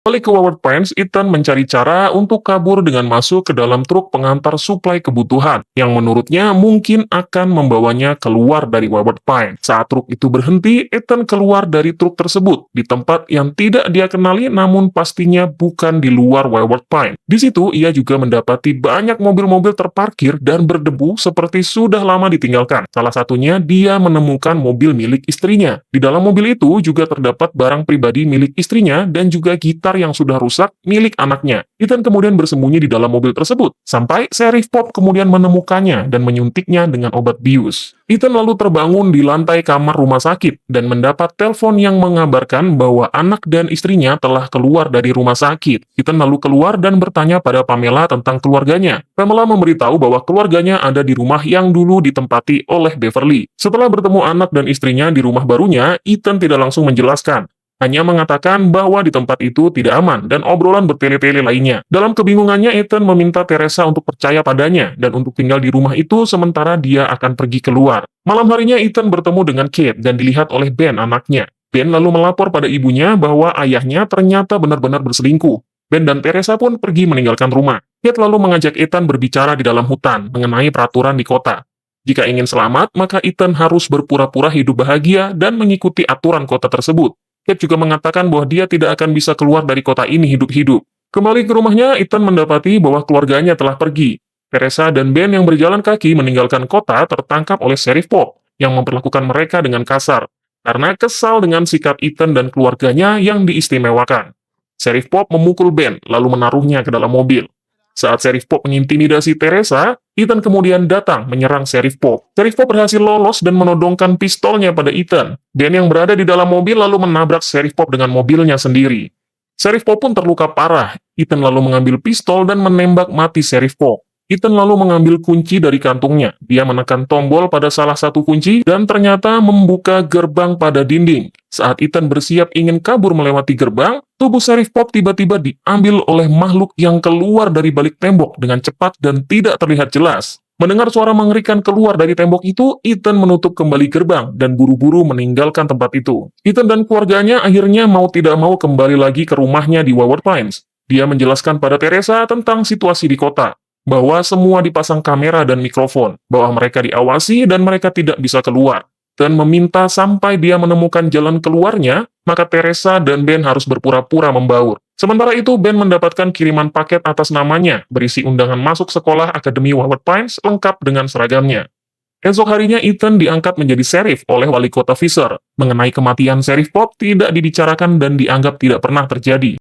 Balik ke Wayward Pines, Ethan mencari cara untuk kabur dengan masuk ke dalam truk pengantar suplai kebutuhan, yang menurutnya mungkin akan membawanya keluar dari Wayward Pines. Saat truk itu berhenti, Ethan keluar dari truk tersebut, di tempat yang tidak dia kenali namun pastinya bukan di luar Wayward Pines. Di situ, ia juga mendapati banyak mobil-mobil terparkir dan berdebu seperti sudah lama ditinggalkan. Salah satunya, dia menemukan mobil milik istrinya. Di dalam mobil itu juga terdapat barang pribadi milik istrinya dan juga gitar yang sudah rusak milik anaknya. Ethan kemudian bersembunyi di dalam mobil tersebut, sampai Sheriff Pop kemudian menemukannya dan menyuntiknya dengan obat bius. Ethan lalu terbangun di lantai kamar rumah sakit dan mendapat telepon yang mengabarkan bahwa anak dan istrinya telah keluar dari rumah sakit. Ethan lalu keluar dan bertanya pada Pamela tentang keluarganya. Pamela memberitahu bahwa keluarganya ada di rumah yang dulu ditempati oleh Beverly. Setelah bertemu anak dan istrinya di rumah barunya, Ethan tidak langsung menjelaskan. Hanya mengatakan bahwa di tempat itu tidak aman dan obrolan bertele-tele lainnya. Dalam kebingungannya, Ethan meminta Teresa untuk percaya padanya dan untuk tinggal di rumah itu sementara dia akan pergi keluar. Malam harinya, Ethan bertemu dengan Kate dan dilihat oleh Ben, anaknya. Ben lalu melapor pada ibunya bahwa ayahnya ternyata benar-benar berselingkuh. Ben dan Teresa pun pergi meninggalkan rumah. Kate lalu mengajak Ethan berbicara di dalam hutan mengenai peraturan di kota. Jika ingin selamat, maka Ethan harus berpura-pura hidup bahagia dan mengikuti aturan kota tersebut. Kate juga mengatakan bahwa dia tidak akan bisa keluar dari kota ini hidup-hidup. Kembali ke rumahnya, Ethan mendapati bahwa keluarganya telah pergi. Teresa dan Ben yang berjalan kaki meninggalkan kota tertangkap oleh Sheriff Pop yang memperlakukan mereka dengan kasar karena kesal dengan sikap Ethan dan keluarganya yang diistimewakan. Sheriff Pop memukul Ben lalu menaruhnya ke dalam mobil. Saat Sheriff Pop mengintimidasi Teresa, Ethan kemudian datang menyerang Sheriff Pop. Sheriff Pop berhasil lolos dan menodongkan pistolnya pada Ethan. Ben yang berada di dalam mobil lalu menabrak Sheriff Pop dengan mobilnya sendiri. Sheriff Pop pun terluka parah. Ethan lalu mengambil pistol dan menembak mati Sheriff Pop. Ethan lalu mengambil kunci dari kantungnya. Dia menekan tombol pada salah satu kunci dan ternyata membuka gerbang pada dinding. Saat Ethan bersiap ingin kabur melewati gerbang, tubuh Sheriff Pop tiba-tiba diambil oleh makhluk yang keluar dari balik tembok dengan cepat dan tidak terlihat jelas. Mendengar suara mengerikan keluar dari tembok itu, Ethan menutup kembali gerbang dan buru-buru meninggalkan tempat itu. Ethan dan keluarganya akhirnya mau tidak mau kembali lagi ke rumahnya di Wayward Pines. Dia menjelaskan pada Teresa tentang situasi di kota, bahwa semua dipasang kamera dan mikrofon, bahwa mereka diawasi dan mereka tidak bisa keluar, dan meminta sampai dia menemukan jalan keluarnya, maka Teresa dan Ben harus berpura-pura membaur. Sementara itu, Ben mendapatkan kiriman paket atas namanya, berisi undangan masuk sekolah Akademi Wayward Pines lengkap dengan seragamnya. Esok harinya, Ethan diangkat menjadi sheriff oleh wali kota Fisher. Mengenai kematian Sheriff Pop tidak dibicarakan dan dianggap tidak pernah terjadi.